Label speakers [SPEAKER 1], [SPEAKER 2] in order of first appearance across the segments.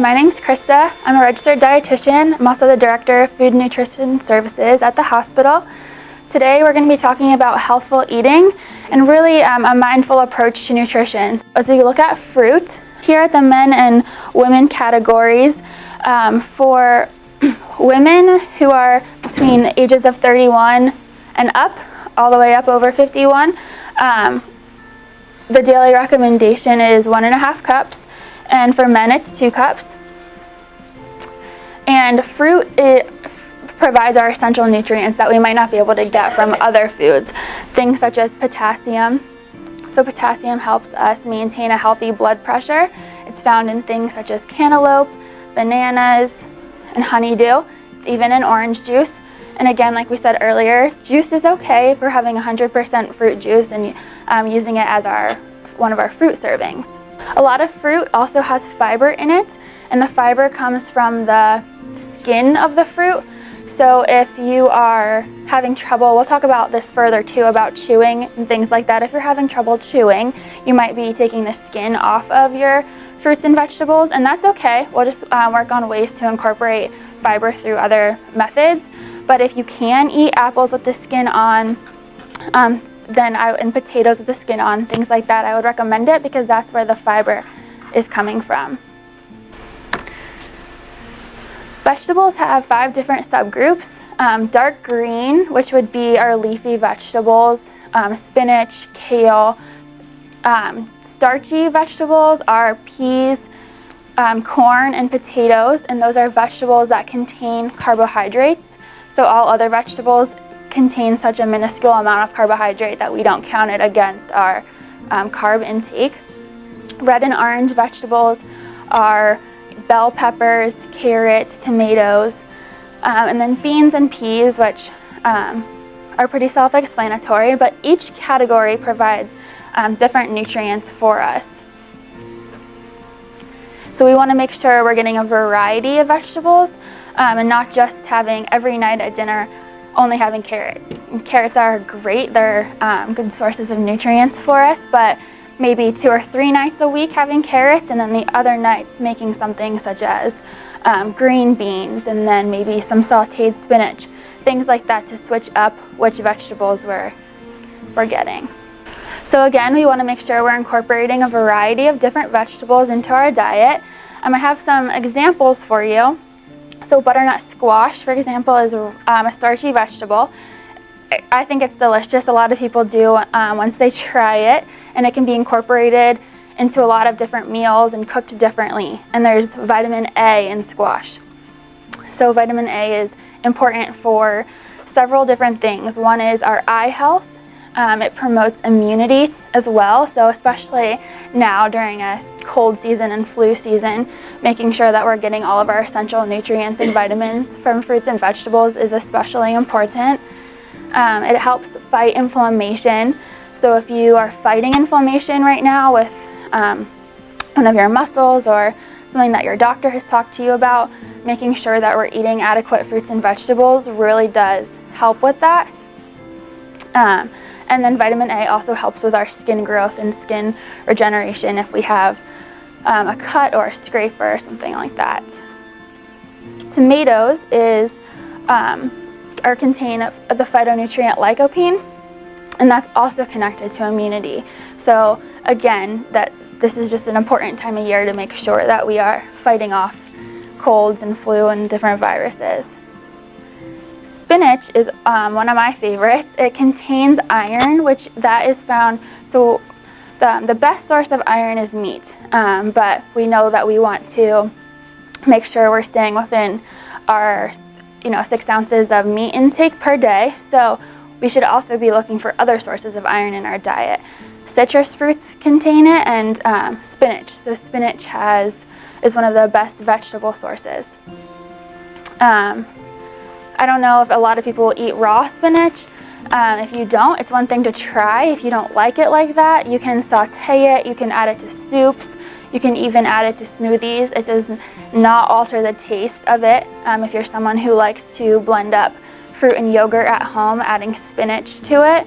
[SPEAKER 1] My name's Christa. I'm a registered dietitian. I'm also the director of food and nutrition services at the hospital. Today we're going to be talking about healthful eating and really a mindful approach to nutrition. As we look at fruit, here at the men and women categories, for women who are between the ages of 31 and up, all the way up over 51, the daily recommendation is 1.5 cups, and for men it's 2 cups. And fruit, it provides our essential nutrients that we might not be able to get from other foods, things such as potassium. So potassium helps us maintain a healthy blood pressure. It's found in things such as cantaloupe, bananas, and honeydew, even in orange juice. And again, like we said earlier, juice is okay if we're having 100% fruit juice and using it as one of our fruit servings. A lot of fruit also has fiber in it, and the fiber comes from the skin of the fruit. So if you are having trouble, we'll talk about this further too, about chewing and things like that. If you're having trouble chewing, you might be taking the skin off of your fruits and vegetables, and that's okay. We'll just work on ways to incorporate fiber through other methods. But if you can eat apples with the skin on, and potatoes with the skin on, things like that, I would recommend it because that's where the fiber is coming from. Vegetables have 5 different subgroups. Dark green, which would be our leafy vegetables, spinach, kale. Starchy vegetables are peas, corn, and potatoes, and those are vegetables that contain carbohydrates. So all other vegetables contain such a minuscule amount of carbohydrate that we don't count it against our carb intake. Red and orange vegetables are bell peppers, carrots, tomatoes, and then beans and peas, which are pretty self-explanatory, but each category provides different nutrients for us. So we want to make sure we're getting a variety of vegetables and not just having every night at dinner only having carrots. And carrots are great, they're good sources of nutrients for us, but maybe 2 or 3 nights a week having carrots, and then the other nights making something such as green beans, and then maybe some sauteed spinach, things like that, to switch up which vegetables we're getting. So again, we want to make sure we're incorporating a variety of different vegetables into our diet. I have some examples for you. So butternut squash, for example, is a starchy vegetable. I think it's delicious. A lot of people do once they try it, and it can be incorporated into a lot of different meals and cooked differently. And there's vitamin A in squash. So vitamin A is important for several different things. One is our eye health. It promotes immunity as well, so especially now during a cold season and flu season, making sure that we're getting all of our essential nutrients and vitamins from fruits and vegetables is especially important. It helps fight inflammation, so if you are fighting inflammation right now with one of your muscles or something that your doctor has talked to you about, making sure that we're eating adequate fruits and vegetables really does help with that. And then vitamin A also helps with our skin growth and skin regeneration if we have a cut or a scrape or something like that. Tomatoes contain the phytonutrient lycopene, and that's also connected to immunity. So again, this is just an important time of year to make sure that we are fighting off colds and flu and different viruses. Spinach is one of my favorites. It contains iron, which that is found, so the best source of iron is meat, but we know that we want to make sure we're staying within our 6 ounces of meat intake per day, so we should also be looking for other sources of iron in our diet. Citrus fruits contain it, and spinach. So spinach is one of the best vegetable sources. I don't know if a lot of people eat raw spinach. If you don't, it's one thing to try. If you don't like it like that, you can saute it, you can add it to soups, you can even add it to smoothies. It does not alter the taste of it. If you're someone who likes to blend up fruit and yogurt at home, adding spinach to it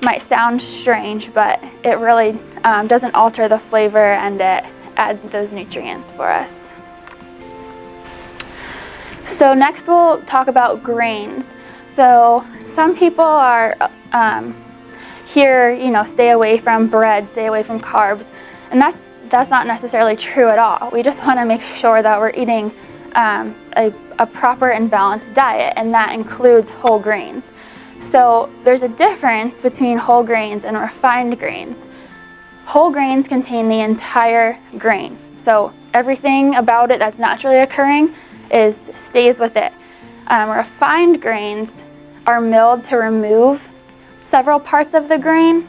[SPEAKER 1] might sound strange, but it really doesn't alter the flavor, and it adds those nutrients for us. So next we'll talk about grains. So some people are here, stay away from bread, stay away from carbs, and that's not necessarily true at all. We just want to make sure that we're eating a proper and balanced diet, and that includes whole grains. So there's a difference between whole grains and refined grains. Whole grains contain the entire grain, so everything about it that's naturally occurring stays with it. Refined grains are milled to remove several parts of the grain,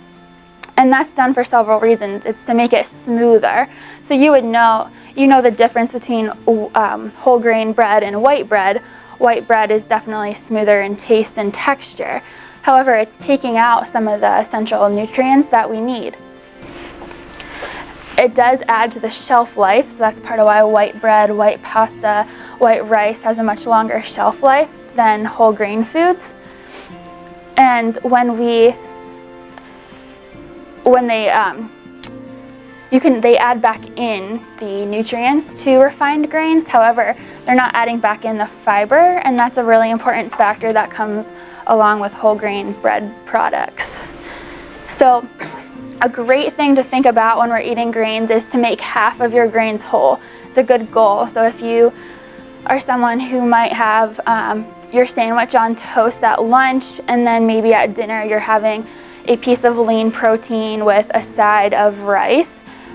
[SPEAKER 1] and that's done for several reasons. It's to make it smoother. So you know the difference between whole grain bread and white bread. White bread is definitely smoother in taste and texture. However, it's taking out some of the essential nutrients that we need. It does add to the shelf life, so that's part of why white bread, white pasta, white rice has a much longer shelf life than whole grain foods. And they add back in the nutrients to refined grains. However, they're not adding back in the fiber, and that's a really important factor that comes along with whole grain bread products. So a great thing to think about when we're eating grains is to make half of your grains whole. It's a good goal. So if you are someone who might have your sandwich on toast at lunch, and then maybe at dinner you're having a piece of lean protein with a side of rice,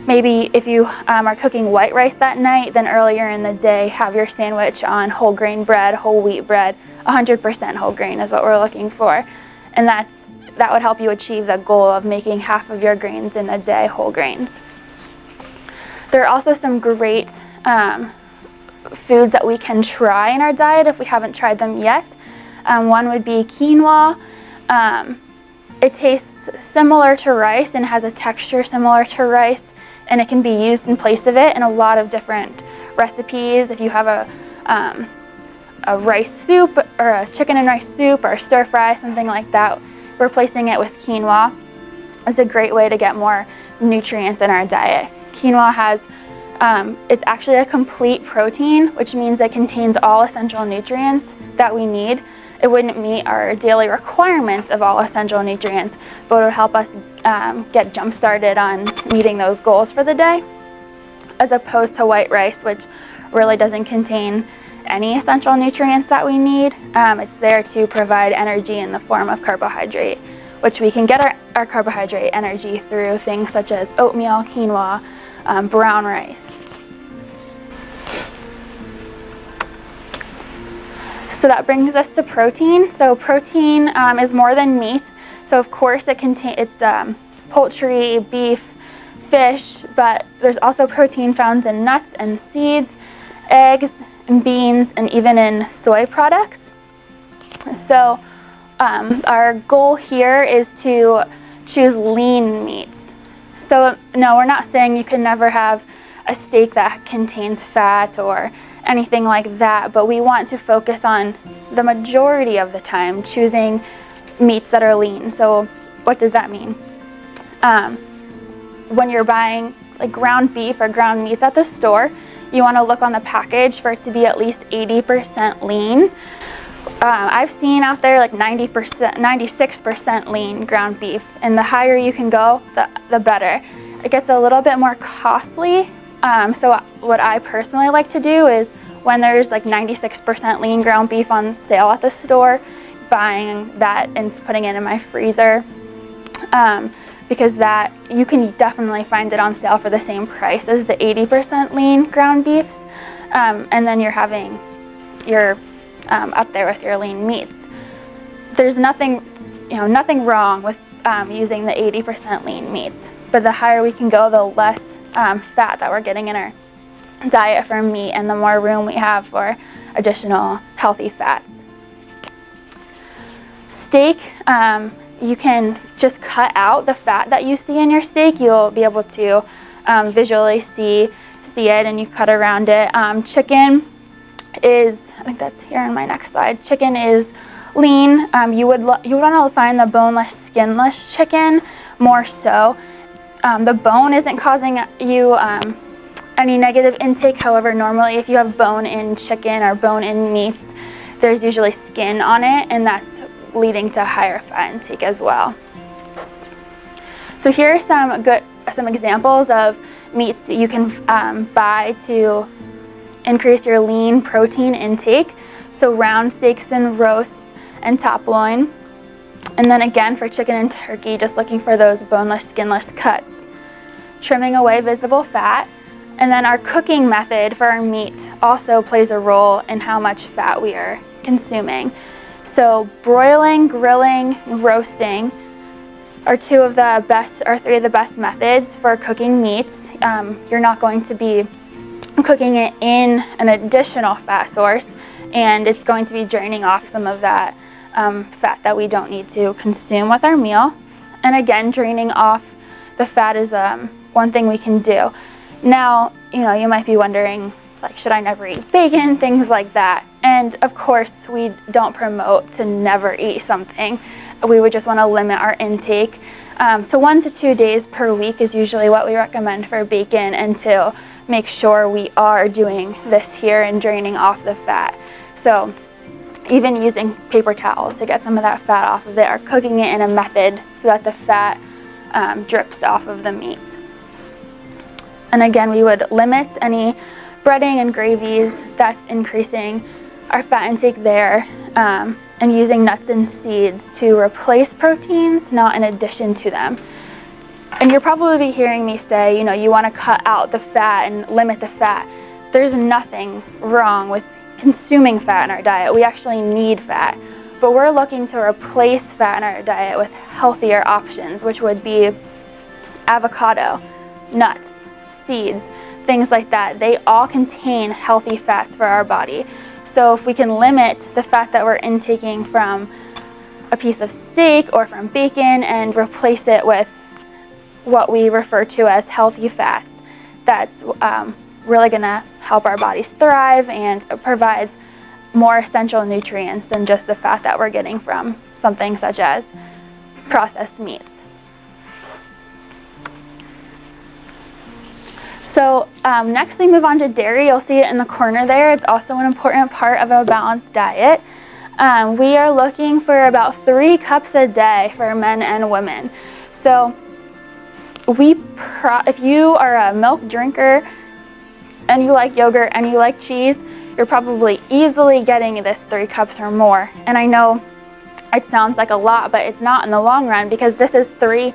[SPEAKER 1] maybe if you are cooking white rice that night, then earlier in the day have your sandwich on whole grain bread, whole wheat bread. 100% whole grain is what we're looking for, and that would help you achieve the goal of making half of your grains in a day whole grains. There are also some great foods that we can try in our diet if we haven't tried them yet. One would be quinoa. It tastes similar to rice and has a texture similar to rice, and it can be used in place of it in a lot of different recipes. If you have a rice soup or a chicken and rice soup or a stir fry, something like that, replacing it with quinoa is a great way to get more nutrients in our diet. Quinoa has, it's actually a complete protein, which means it contains all essential nutrients that we need. It wouldn't meet our daily requirements of all essential nutrients, but it would help us get jump started on meeting those goals for the day, as opposed to white rice, which really doesn't contain any essential nutrients that we need. It's there to provide energy in the form of carbohydrate, which we can get our carbohydrate energy through things such as oatmeal, quinoa, brown rice. So that brings us to protein. So protein is more than meat. So of course it's poultry, beef, fish, but there's also protein found in nuts and seeds, eggs, and beans, and even in soy products. So our goal here is to choose lean meats. So no, we're not saying you can never have a steak that contains fat or anything like that, but we want to focus on the majority of the time choosing meats that are lean. So what does that mean? When you're buying like ground beef or ground meats at the store, you want to look on the package for it to be at least 80% lean. I've seen out there like 90%, 96% lean ground beef, and the higher you can go, the better. It gets a little bit more costly. So what I personally like to do is when there's like 96% lean ground beef on sale at the store, buying that and putting it in my freezer, because that you can definitely find it on sale for the same price as the 80% lean ground beefs, and then you're up there with your lean meats. There's nothing wrong with using the 80% lean meats, but the higher we can go, the less fat that we're getting in our diet from meat, and the more room we have for additional healthy fats. Steak, you can just cut out the fat that you see in your steak. You'll be able to visually see it, and you cut around it. Chicken is, I think that's here on my next slide. Chicken is lean. You would want to find the boneless, skinless chicken more so. The bone isn't causing you any negative intake. However, normally if you have bone-in chicken or bone-in meats, there's usually skin on it, and that's leading to higher fat intake as well. So here are some examples of meats that you can buy to increase your lean protein intake. So round steaks and roasts and top loin. And then again for chicken and turkey, just looking for those boneless, skinless cuts. Trimming away visible fat. And then our cooking method for our meat also plays a role in how much fat we are consuming. So broiling, grilling, roasting are three of the best methods for cooking meats. You're not going to be cooking it in an additional fat source, and it's going to be draining off some of that fat that we don't need to consume with our meal. And again, draining off the fat is one thing we can do. Now, you might be wondering, like, should I never eat bacon, things like that. And of course, we don't promote to never eat something. We would just want to limit our intake to 1 to 2 days per week is usually what we recommend for bacon, and to make sure we are doing this here and draining off the fat. So even using paper towels to get some of that fat off of it, or cooking it in a method so that the fat drips off of the meat. And again, we would limit any breading and gravies that's increasing our fat intake there, and using nuts and seeds to replace proteins, not in addition to them. And you'll probably be hearing me say, you want to cut out the fat and limit the fat. There's nothing wrong with consuming fat in our diet. We actually need fat, but we're looking to replace fat in our diet with healthier options, which would be avocado, nuts, seeds, things like that. They all contain healthy fats for our body. So if we can limit the fat that we're intaking from a piece of steak or from bacon and replace it with what we refer to as healthy fats, that's really going to help our bodies thrive, and it provides more essential nutrients than just the fat that we're getting from something such as processed meats. So next we move on to dairy. You'll see it in the corner there. It's also an important part of a balanced diet. We are looking for about 3 cups a day for men and women. So if you are a milk drinker and you like yogurt and you like cheese, you're probably easily getting this 3 cups or more. And I know it sounds like a lot, but it's not in the long run, because this is 3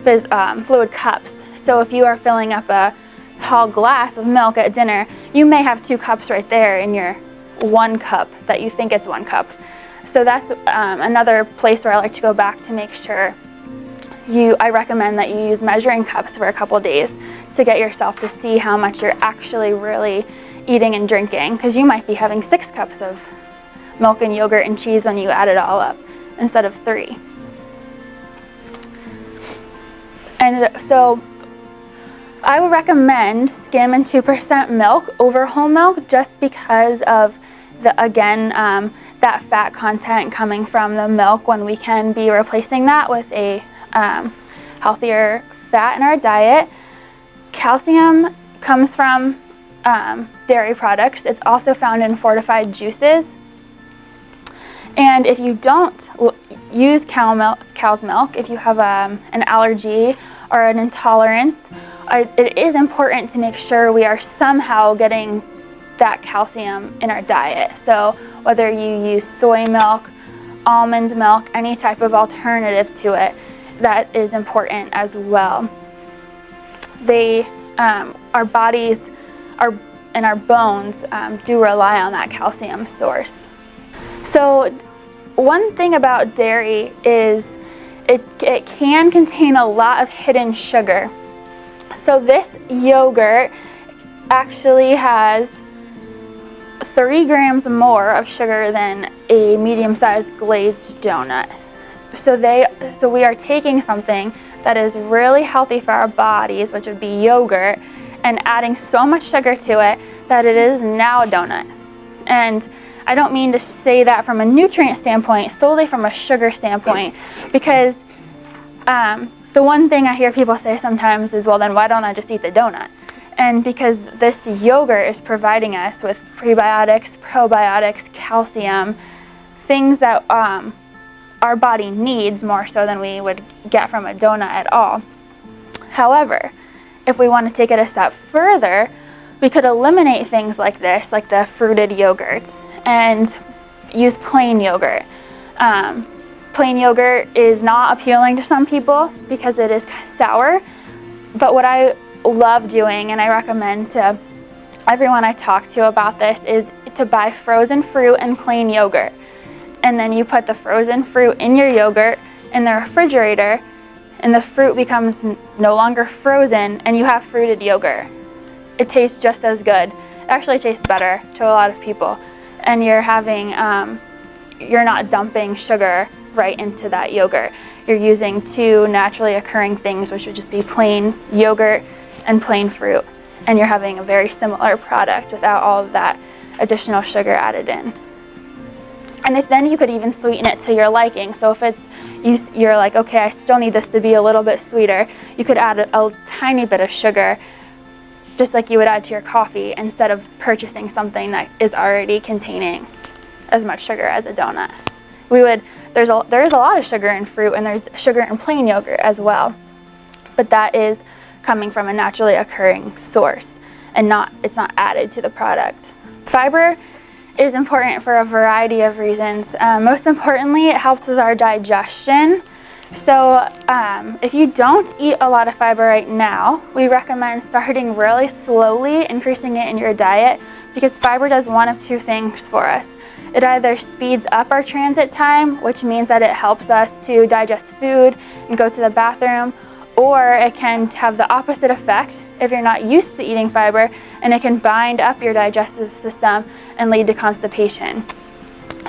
[SPEAKER 1] fluid cups. So if you are filling up a tall glass of milk at dinner, you may have 2 cups right there in your 1 cup that you think it's 1 cup. So that's another place where I like to go back to make sure I recommend that you use measuring cups for a couple days to get yourself to see how much you're actually really eating and drinking, because you might be having 6 cups of milk and yogurt and cheese when you add it all up instead of 3. And so I would recommend skim and 2% milk over whole milk, just because of that fat content coming from the milk, when we can be replacing that with a healthier fat in our diet. Calcium comes from dairy products. It's also found in fortified juices. And if you don't use cow's milk, if you have an allergy or an intolerance, it is important to make sure we are somehow getting that calcium in our diet. So whether you use soy milk, almond milk, any type of alternative to it, that is important as well. Our bodies and our bones do rely on that calcium source. So one thing about dairy is it can contain a lot of hidden sugar. So this yogurt actually has 3 grams more of sugar than a medium-sized glazed donut. So we are taking something that is really healthy for our bodies, which would be yogurt, and adding so much sugar to it that it is now a donut. And I don't mean to say that from a nutrient standpoint, solely from a sugar standpoint, because the one thing I hear people say sometimes is, well, then why don't I just eat the donut? And because this yogurt is providing us with prebiotics, probiotics, calcium, things that our body needs more so than we would get from a donut at all. However, if we want to take it a step further, we could eliminate things like this, like the fruited yogurts, and use plain yogurt. Plain yogurt is not appealing to some people because it is sour, but what I love doing, and I recommend to everyone I talk to about this, is to buy frozen fruit and plain yogurt. And then you put the frozen fruit in your yogurt in the refrigerator, and the fruit becomes no longer frozen, and you have fruited yogurt. It tastes just as good. It actually tastes better to a lot of people. And you're having, you're not dumping sugar right into that yogurt. You're using two naturally occurring things, which would just be plain yogurt and plain fruit. And you're having a very similar product without all of that additional sugar added in. And then you could even sweeten it to your liking. So if you're like, okay, I still need this to be a little bit sweeter, you could add a tiny bit of sugar, just like you would add to your coffee, instead of purchasing something that is already containing as much sugar as a donut. There is a lot of sugar in fruit, and there's sugar in plain yogurt as well. But that is coming from a naturally occurring source, and it's not added to the product. Fiber is important for a variety of reasons. Most importantly, it helps with our digestion. So if you don't eat a lot of fiber right now, we recommend starting really slowly, increasing it in your diet, because fiber does one of two things for us. It either speeds up our transit time, which means that it helps us to digest food and go to the bathroom, or it can have the opposite effect if you're not used to eating fiber, and it can bind up your digestive system and lead to constipation.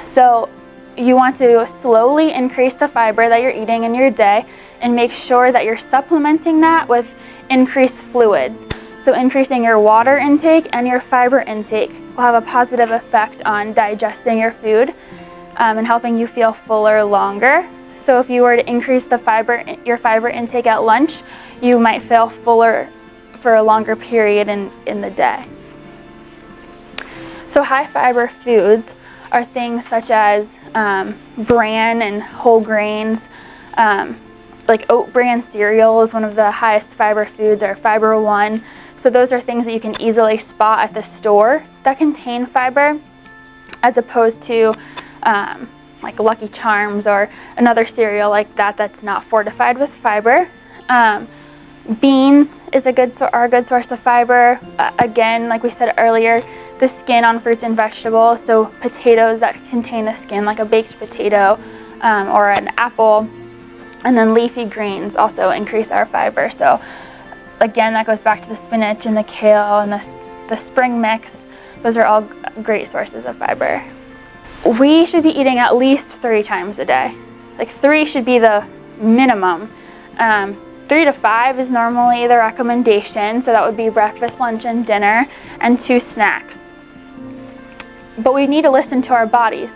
[SPEAKER 1] So you want to slowly increase the fiber that you're eating in your day, and make sure that you're supplementing that with increased fluids. So increasing your water intake and your fiber intake will have a positive effect on digesting your food and helping you feel fuller longer. So if you were to increase your fiber intake at lunch, you might feel fuller for a longer period in the day. So high fiber foods are things such as bran and whole grains, like oat bran cereal is one of the highest fiber foods, or Fiber One. So those are things that you can easily spot at the store that contain fiber, as opposed to like Lucky Charms or another cereal like that that's not fortified with fiber. Beans are a good source of fiber. Again, like we said earlier, the skin on fruits and vegetables, so potatoes that contain the skin, like a baked potato or an apple, and then leafy greens also increase our fiber. So again, that goes back to the spinach and the kale and the spring mix. Those are all great sources of fiber. We should be eating at least 3 times a day. Like 3 should be the minimum. 3 to 5 is normally the recommendation, so that would be breakfast, lunch, and dinner, and 2 snacks. But we need to listen to our bodies.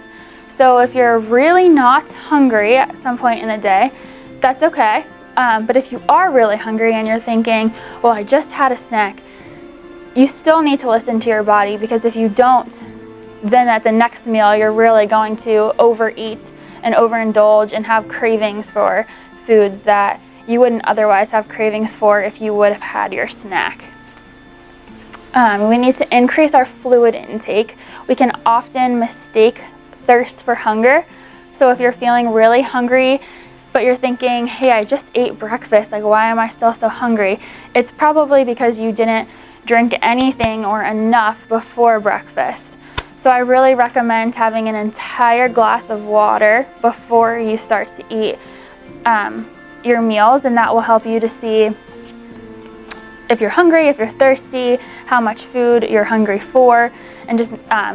[SPEAKER 1] So if you're really not hungry at some point in the day, that's okay. But if you are really hungry and you're thinking, well, I just had a snack, you still need to listen to your body, because if you don't, then at the next meal you're really going to overeat and overindulge and have cravings for foods that you wouldn't otherwise have cravings for if you would have had your snack. We need to increase our fluid intake. We can often mistake thirst for hunger. So if you're feeling really hungry, but you're thinking, hey, I just ate breakfast, like why am I still so hungry? It's probably because you didn't drink anything or enough before breakfast. So I really recommend having an entire glass of water before you start to eat your meals, and that will help you to see if you're hungry, if you're thirsty, how much food you're hungry for, and just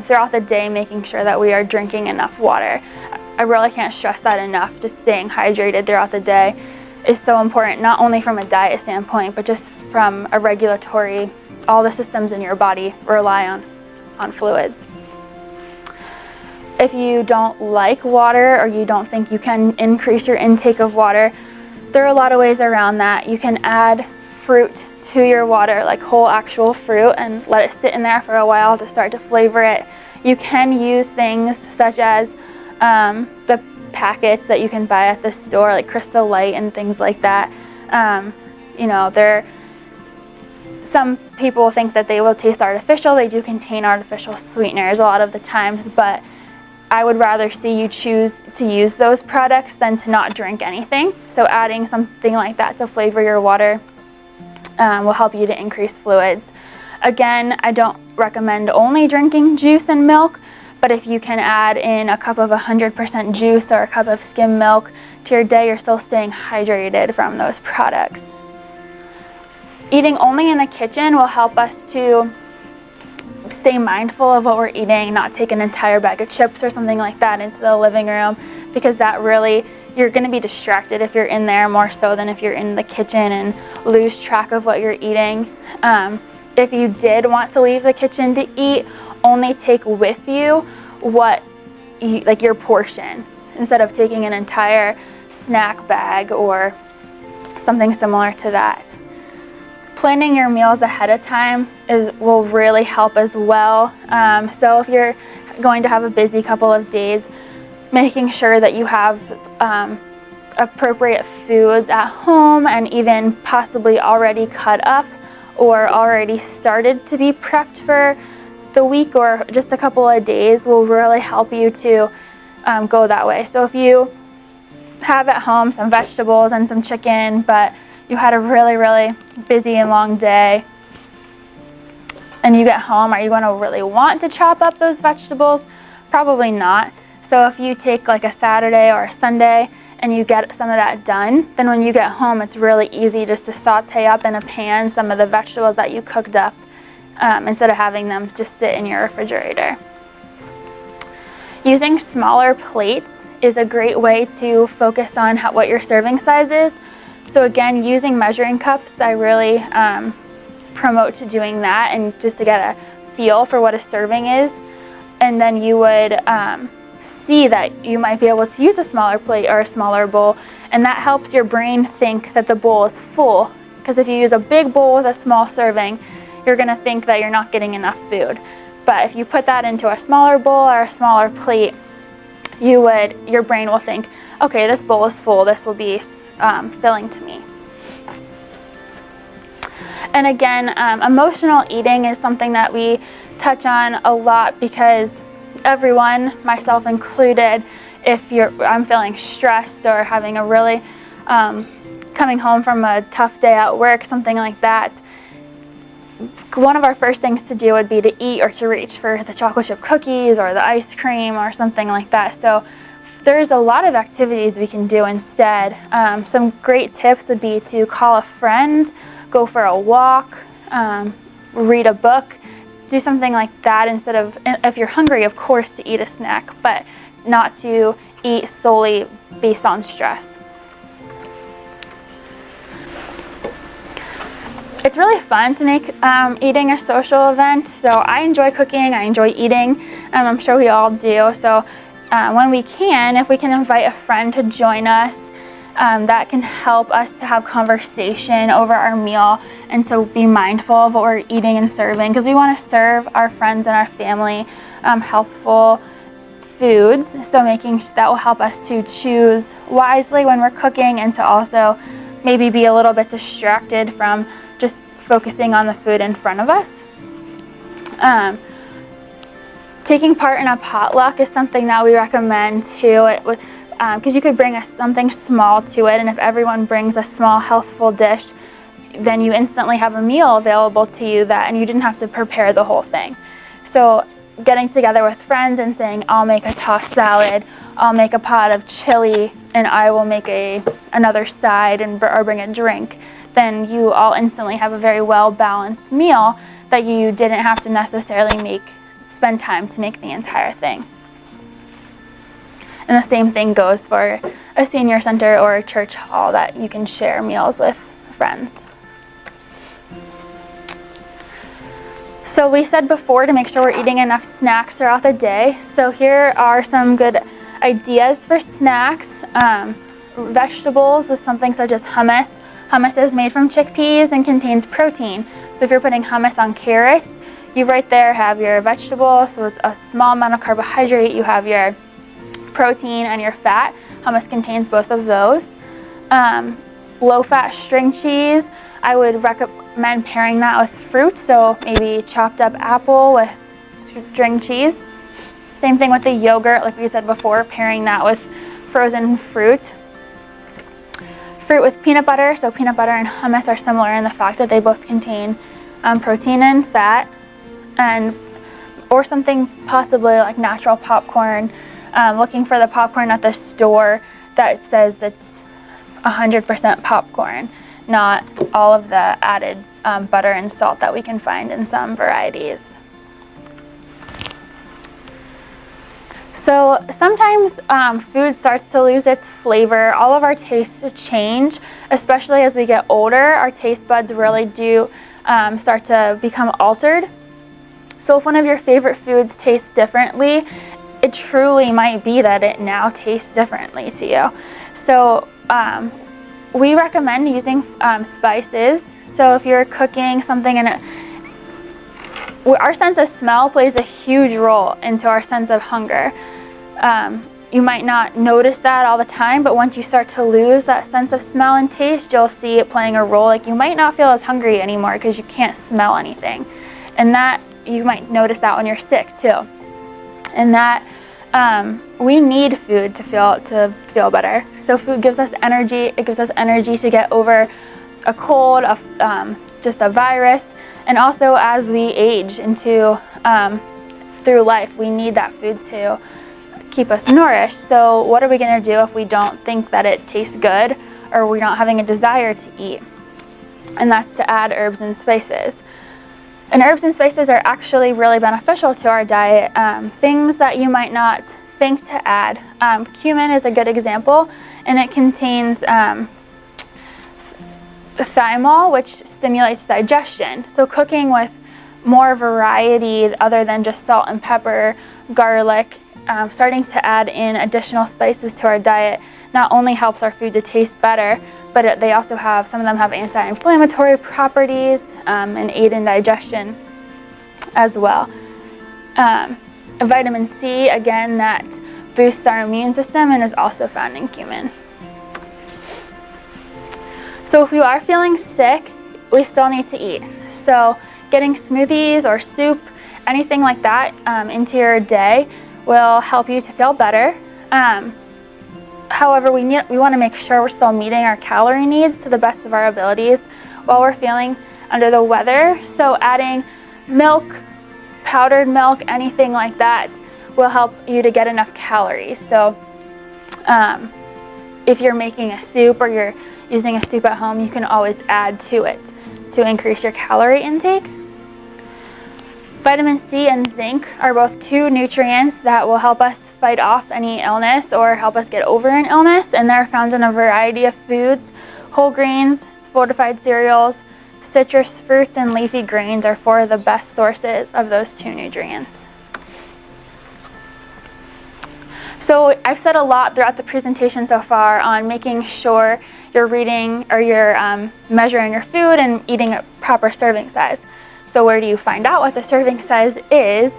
[SPEAKER 1] throughout the day making sure that we are drinking enough water. I really can't stress that enough. Just staying hydrated throughout the day is so important, not only from a diet standpoint, but just from a regulatory, all the systems in your body rely on fluids. If you don't like water, or you don't think you can increase your intake of water, there are a lot of ways around that. You can add fruit to your water, like whole actual fruit, and let it sit in there for a while to start to flavor it. You can use things such as the packets that you can buy at the store, like Crystal Light and things like that. You know, some people think that they will taste artificial. They do contain artificial sweeteners a lot of the times, but I would rather see you choose to use those products than to not drink anything. So adding something like that to flavor your water will help you to increase fluids. Again, I don't recommend only drinking juice and milk, but if you can add in a cup of 100% juice or a cup of skim milk to your day, you're still staying hydrated from those products. Eating only in the kitchen will help us to stay mindful of what we're eating, not take an entire bag of chips or something like that into the living room, because that really, you're going to be distracted if you're in there more so than if you're in the kitchen and lose track of what you're eating. If you did want to leave the kitchen to eat, only take with you like your portion, instead of taking an entire snack bag or something similar to that. Planning your meals ahead of time will really help as well. So if you're going to have a busy couple of days, making sure that you have appropriate foods at home, and even possibly already cut up or already started to be prepped for the week or just a couple of days, will really help you to go that way. So if you have at home some vegetables and some chicken, but you had a really, really busy and long day, and you get home, are you going to really want to chop up those vegetables? Probably not. So if you take like a Saturday or a Sunday and you get some of that done, then when you get home, it's really easy just to saute up in a pan some of the vegetables that you cooked up, instead of having them just sit in your refrigerator. Using smaller plates is a great way to focus on what your serving size is. So again, using measuring cups, I really promote to doing that, and just to get a feel for what a serving is. And then you would see that you might be able to use a smaller plate or a smaller bowl, and that helps your brain think that the bowl is full. Because if you use a big bowl with a small serving, you're going to think that you're not getting enough food. But if you put that into a smaller bowl or a smaller plate, your brain will think, okay, this bowl is full, this will be filling to me. And again, emotional eating is something that we touch on a lot, because everyone, myself included, if I'm feeling stressed or having a really coming home from a tough day at work, something like that, one of our first things to do would be to eat or to reach for the chocolate chip cookies or the ice cream or something like that. So there's a lot of activities we can do instead. Some great tips would be to call a friend, go for a walk, read a book, do something like that, instead of, if you're hungry, of course, to eat a snack, but not to eat solely based on stress. It's really fun to make eating a social event. So I enjoy cooking, I enjoy eating, I'm sure we all do. So when we can, if we can invite a friend to join us, that can help us to have conversation over our meal, and to be mindful of what we're eating and serving, because we want to serve our friends and our family healthful foods. So that will help us to choose wisely when we're cooking, and to also maybe be a little bit distracted from just focusing on the food in front of us. Taking part in a potluck is something that we recommend too, because you could bring something small to it, and if everyone brings a small healthful dish, then you instantly have a meal available to you, and you didn't have to prepare the whole thing. So getting together with friends and saying, I'll make a tossed salad, I'll make a pot of chili, and I will make another side or bring a drink, then you all instantly have a very well-balanced meal that you didn't have to necessarily spend time to make the entire thing. And the same thing goes for a senior center or a church hall, that you can share meals with friends. So we said before to make sure we're eating enough snacks throughout the day. So here are some good ideas for snacks. Vegetables with something such as hummus. Hummus is made from chickpeas and contains protein. So if you're putting hummus on carrots, you right there have your vegetable, so it's a small amount of carbohydrate. You have your protein and your fat. Hummus contains both of those. Low-fat string cheese, I would recommend pairing that with fruit, so maybe chopped up apple with string cheese. Same thing with the yogurt, like we said before, pairing that with frozen fruit. Fruit with peanut butter, so peanut butter and hummus are similar in the fact that they both contain protein and fat, or something possibly like natural popcorn. Looking for the popcorn at the store that says it's 100% popcorn, not all of the added butter and salt that we can find in some varieties. So sometimes food starts to lose its flavor. All of our tastes change, especially as we get older. Our taste buds really do start to become altered. So if one of your favorite foods tastes differently, it truly might be that it now tastes differently to you. So we recommend using spices. So if you're cooking something and our sense of smell plays a huge role into our sense of hunger. You might not notice that all the time, but once you start to lose that sense of smell and taste, you'll see it playing a role. Like you might not feel as hungry anymore because you can't smell anything. And that you might notice that when you're sick too. And that we need food to feel better. So food gives us energy. It gives us energy to get over a cold, just a virus. And also as we age into through life, we need that food to keep us nourished. So what are we going to do if we don't think that it tastes good, or we're not having a desire to eat? And that's to add herbs and spices. And herbs and spices are actually really beneficial to our diet. Things that you might not think to add. Cumin is a good example, and it contains thymol, which stimulates digestion. So cooking with more variety other than just salt and pepper, garlic, starting to add in additional spices to our diet not only helps our food to taste better, but they also have, some of them have anti-inflammatory properties and aid in digestion as well. Vitamin C, again, that boosts our immune system and is also found in cumin. So if you are feeling sick, we still need to eat. So getting smoothies or soup, anything like that into your day will help you to feel better. However, we want to make sure we're still meeting our calorie needs to the best of our abilities while we're feeling under the weather. So adding milk, powdered milk, anything like that will help you to get enough calories. So if you're making a soup or you're using a soup at home, you can always add to it to increase your calorie intake. Vitamin C and zinc are both two nutrients that will help us fight off any illness or help us get over an illness, and they're found in a variety of foods. Whole grains, fortified cereals, citrus fruits, and leafy grains are four of the best sources of those two nutrients. So I've said a lot throughout the presentation so far on making sure you're reading or you're measuring your food and eating a proper serving size. So where do you find out what the serving size is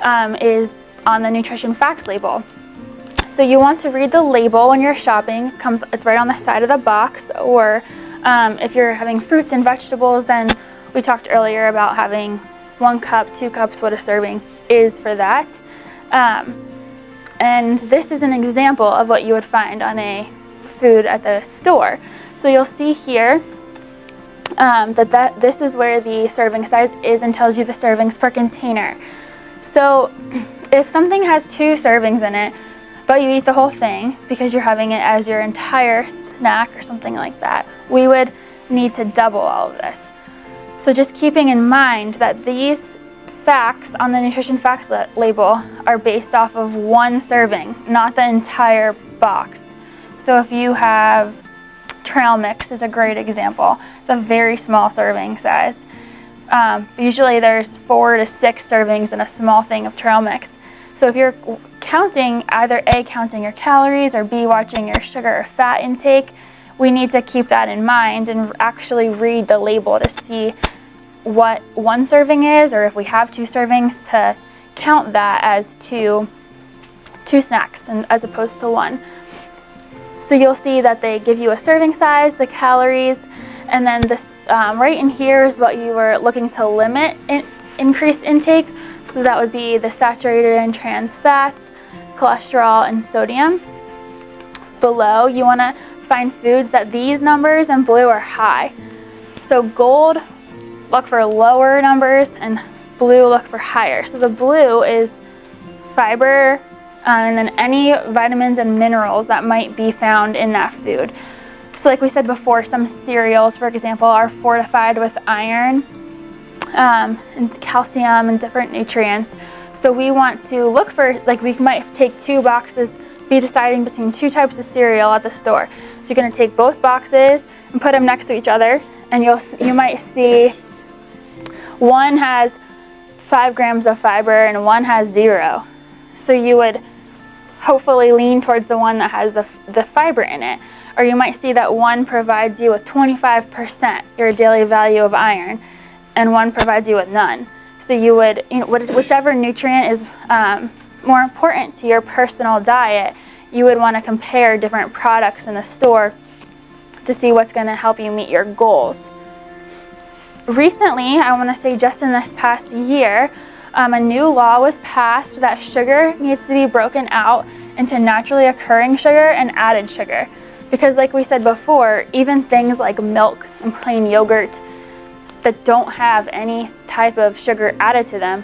[SPEAKER 1] on the nutrition facts label. So you want to read the label when you're shopping. It's right on the side of the box. Or if you're having fruits and vegetables, then we talked earlier about having 1 cup, 2 cups, what a serving is for that. And this is an example of what you would find on a food at the store. So you'll see here this is where the serving size is and tells you the servings per container. So if something has 2 servings in it, but you eat the whole thing because you're having it as your entire snack or something like that, we would need to double all of this. So just keeping in mind that these facts on the nutrition facts label are based off of 1 serving, not the entire box. So if you have trail mix is a great example. It's a very small serving size. Usually there's 4 to 6 servings in a small thing of trail mix. So if you're counting, either A, counting your calories, or B, watching your sugar or fat intake, we need to keep that in mind and actually read the label to see what one serving is, or if we have 2 servings, to count that as two snacks and as opposed to 1. So you'll see that they give you a serving size, the calories, and then this right in here is what you were looking to limit increased intake. So that would be the saturated and trans fats, cholesterol, and sodium. Below, you want to find foods that these numbers in blue are high. So gold, look for lower numbers, and blue, look for higher. So the blue is fiber, and then any vitamins and minerals that might be found in that food. So like we said before, some cereals, for example, are fortified with iron and calcium and different nutrients. So we want to look for, like, we might take 2 boxes, be deciding between 2 types of cereal at the store. So you're going to take both boxes and put them next to each other, and you might see one has 5 grams of fiber and one has 0. So you would hopefully lean towards the one that has the fiber in it. Or you might see that one provides you with 25% your daily value of iron, and one provides you with none. So you would, whichever nutrient is more important to your personal diet, you would want to compare different products in the store to see what's going to help you meet your goals. Recently, I want to say just in this past year, a new law was passed that sugar needs to be broken out into naturally occurring sugar and added sugar. Because like we said before, even things like milk and plain yogurt that don't have any type of sugar added to them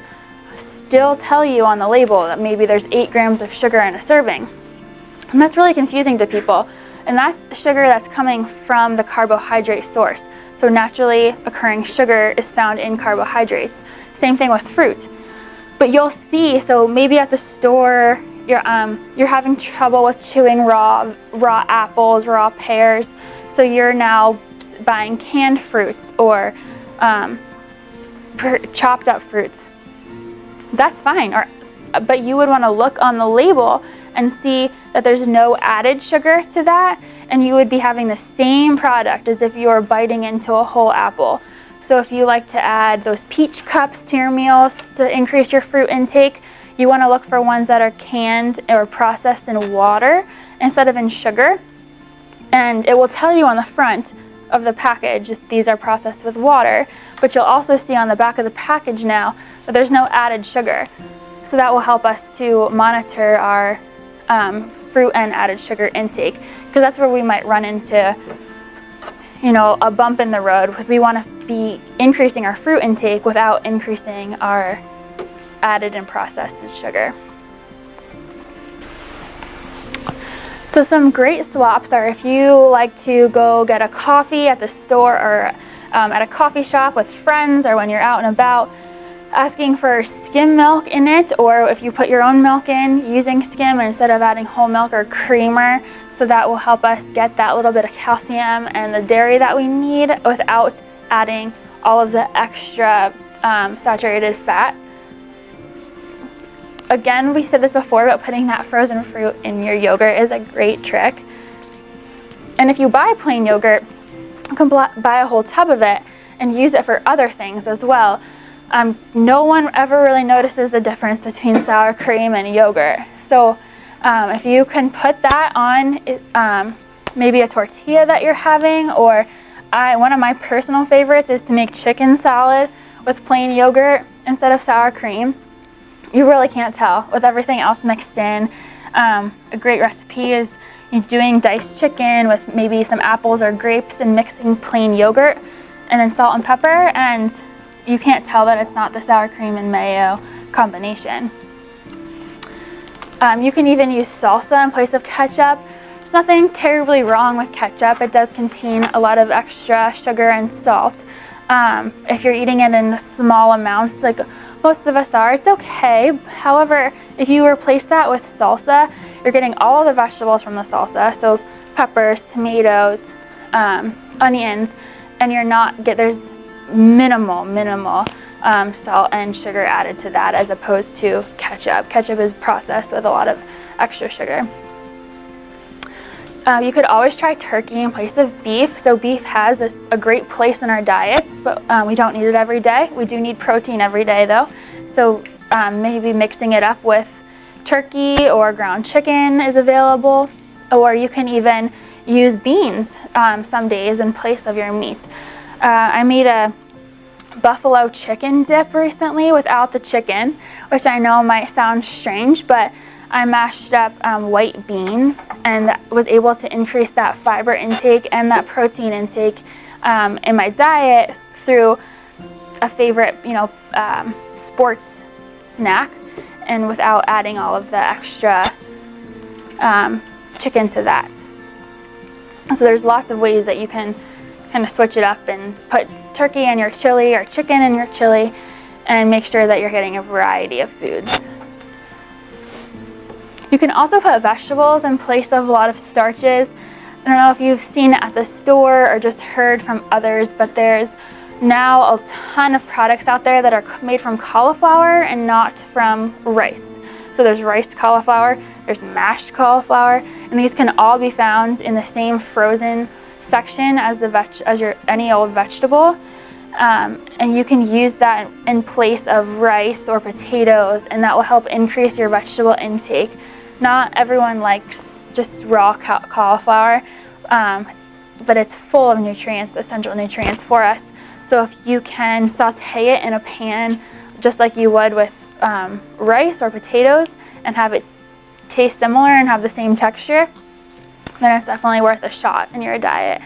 [SPEAKER 1] still tell you on the label that maybe there's 8 grams of sugar in a serving. And that's really confusing to people. And that's sugar that's coming from the carbohydrate source. So naturally occurring sugar is found in carbohydrates. Same thing with fruit. But you'll see, so maybe at the store, you're having trouble with chewing raw apples, raw pears. So you're now buying canned fruits or chopped up fruits. That's fine. But you would want to look on the label and see that there's no added sugar to that, and you would be having the same product as if you were biting into a whole apple. So if you like to add those peach cups to your meals to increase your fruit intake, you want to look for ones that are canned or processed in water instead of in sugar. And it will tell you on the front of the package that these are processed with water, but you'll also see on the back of the package now that there's no added sugar. So that will help us to monitor our fruit and added sugar intake, because that's where we might run into a bump in the road, because we want to be increasing our fruit intake without increasing our added and processed sugar. So some great swaps are if you like to go get a coffee at the store or at a coffee shop with friends, or when you're out and about, asking for skim milk in it, or if you put your own milk in, using skim instead of adding whole milk or creamer. So that will help us get that little bit of calcium and the dairy that we need without adding all of the extra saturated fat. Again, we said this before, but putting that frozen fruit in your yogurt is a great trick. And if you buy plain yogurt, you can buy a whole tub of it and use it for other things as well. No one ever really notices the difference between sour cream and yogurt. So if you can put that on maybe a tortilla that you're having, or one of my personal favorites is to make chicken salad with plain yogurt instead of sour cream. You really can't tell with everything else mixed in. A great recipe is doing diced chicken with maybe some apples or grapes and mixing plain yogurt and then salt and pepper, and you can't tell that it's not the sour cream and mayo combination. You can even use salsa in place of ketchup. There's nothing terribly wrong with ketchup. It does contain a lot of extra sugar and salt. If you're eating it in small amounts, like most of us are, it's okay. However, if you replace that with salsa, you're getting all the vegetables from the salsa, so peppers, tomatoes, onions, and there's minimal salt and sugar added to that, as opposed to ketchup. Ketchup is processed with a lot of extra sugar. You could always try turkey in place of beef. So beef has a great place in our diets, but we don't need it every day. We do need protein every day though. So maybe mixing it up with turkey or ground chicken is available, or you can even use beans some days in place of your meat. I made a buffalo chicken dip recently without the chicken, which I know might sound strange, but I mashed up white beans and was able to increase that fiber intake and that protein intake in my diet through a favorite, sports snack, and without adding all of the extra chicken to that. So there's lots of ways that you can kind of switch it up and put turkey in your chili or chicken in your chili and make sure that you're getting a variety of foods. You can also put vegetables in place of a lot of starches. I don't know if you've seen it at the store or just heard from others, but there's now a ton of products out there that are made from cauliflower and not from rice. So there's rice cauliflower, there's mashed cauliflower, and these can all be found in the same frozen section as any old vegetable. And you can use that in place of rice or potatoes, and that will help increase your vegetable intake. Not everyone likes just raw cauliflower, but it's full of nutrients, essential nutrients for us. So if you can saute it in a pan just like you would with rice or potatoes and have it taste similar and have the same texture, then it's definitely worth a shot in your diet.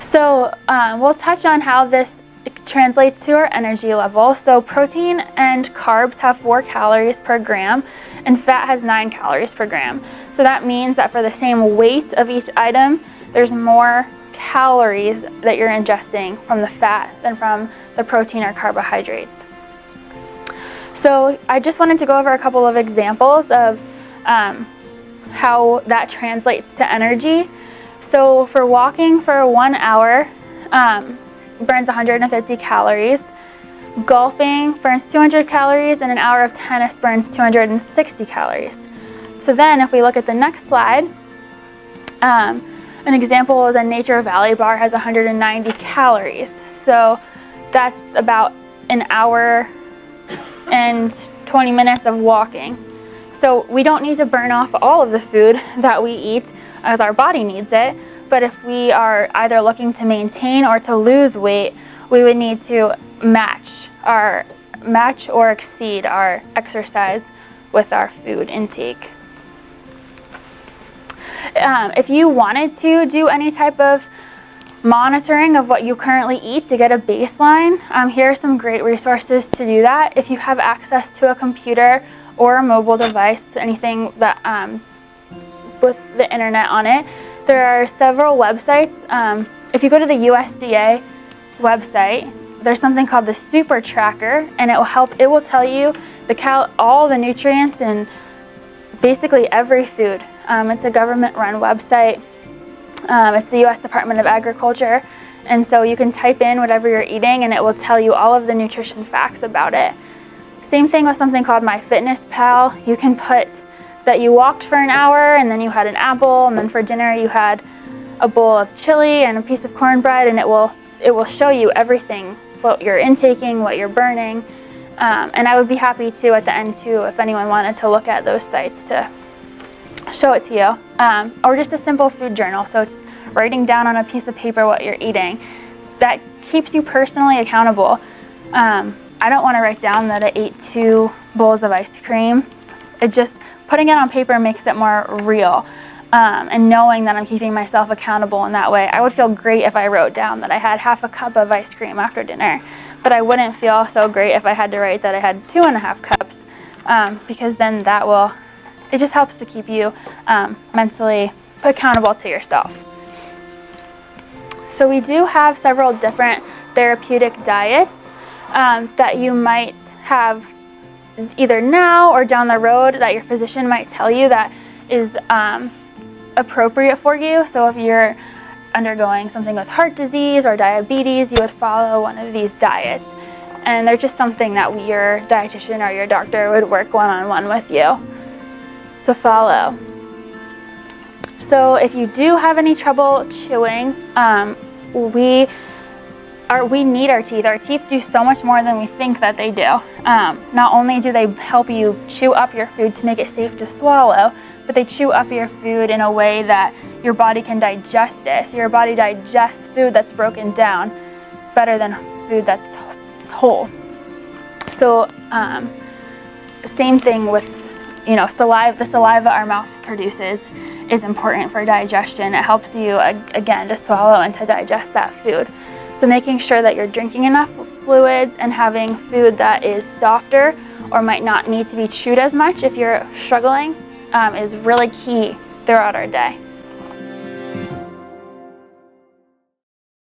[SPEAKER 1] So we'll touch on how this translates to our energy level. So protein and carbs have 4 calories per gram, and fat has 9 calories per gram. So that means that for the same weight of each item, there's more calories that you're ingesting from the fat than from the protein or carbohydrates. So I just wanted to go over a couple of examples of how that translates to energy. So for walking for 1 hour, burns 150 calories. Golfing burns 200 calories, and an hour of tennis burns 260 calories. So then if we look at the next slide, an example is a Nature Valley bar has 190 calories. So that's about an hour and 20 minutes of walking. So we don't need to burn off all of the food that we eat as our body needs it. But if we are either looking to maintain or to lose weight, we would need to match or exceed our exercise with our food intake. If you wanted to do any type of monitoring of what you currently eat to get a baseline, here are some great resources to do that. If you have access to a computer or a mobile device, anything that with the internet on it, there are several websites. If you go to the USDA website, there's something called the Super Tracker, and it will tell you all the nutrients in basically every food. It's a government-run website. It's the U.S. Department of Agriculture, and so you can type in whatever you're eating and it will tell you all of the nutrition facts about it. Same thing with something called MyFitnessPal. You can put that you walked for an hour and then you had an apple, and then for dinner you had a bowl of chili and a piece of cornbread, and it will show you everything, what you're intaking, what you're burning. And I would be happy to at the end too if anyone wanted to look at those sites to show it to you. Or just a simple food journal, so writing down on a piece of paper what you're eating. That keeps you personally accountable. I don't want to write down that I ate 2 bowls of ice cream. Putting it on paper makes it more real. And knowing that I'm keeping myself accountable in that way. I would feel great if I wrote down that I had half a cup of ice cream after dinner, but I wouldn't feel so great if I had to write that I had 2.5 cups, because then it just helps to keep you mentally accountable to yourself. So we do have several different therapeutic diets that you might have either now or down the road that your physician might tell you that is appropriate for you. So if you're undergoing something with heart disease or diabetes, you would follow one of these diets. And they're just something that your dietitian or your doctor would work one-on-one with you. to follow. So if you do have any trouble chewing, we need our teeth. Our teeth do so much more than we think that they do. Not only do they help you chew up your food to make it safe to swallow, but they chew up your food in a way that your body can digest it. So your body digests food that's broken down better than food that's whole. So same thing with, saliva. The saliva our mouth produces is important for digestion. It helps you, again, to swallow and to digest that food. So making sure that you're drinking enough fluids and having food that is softer or might not need to be chewed as much if you're struggling is really key throughout our day.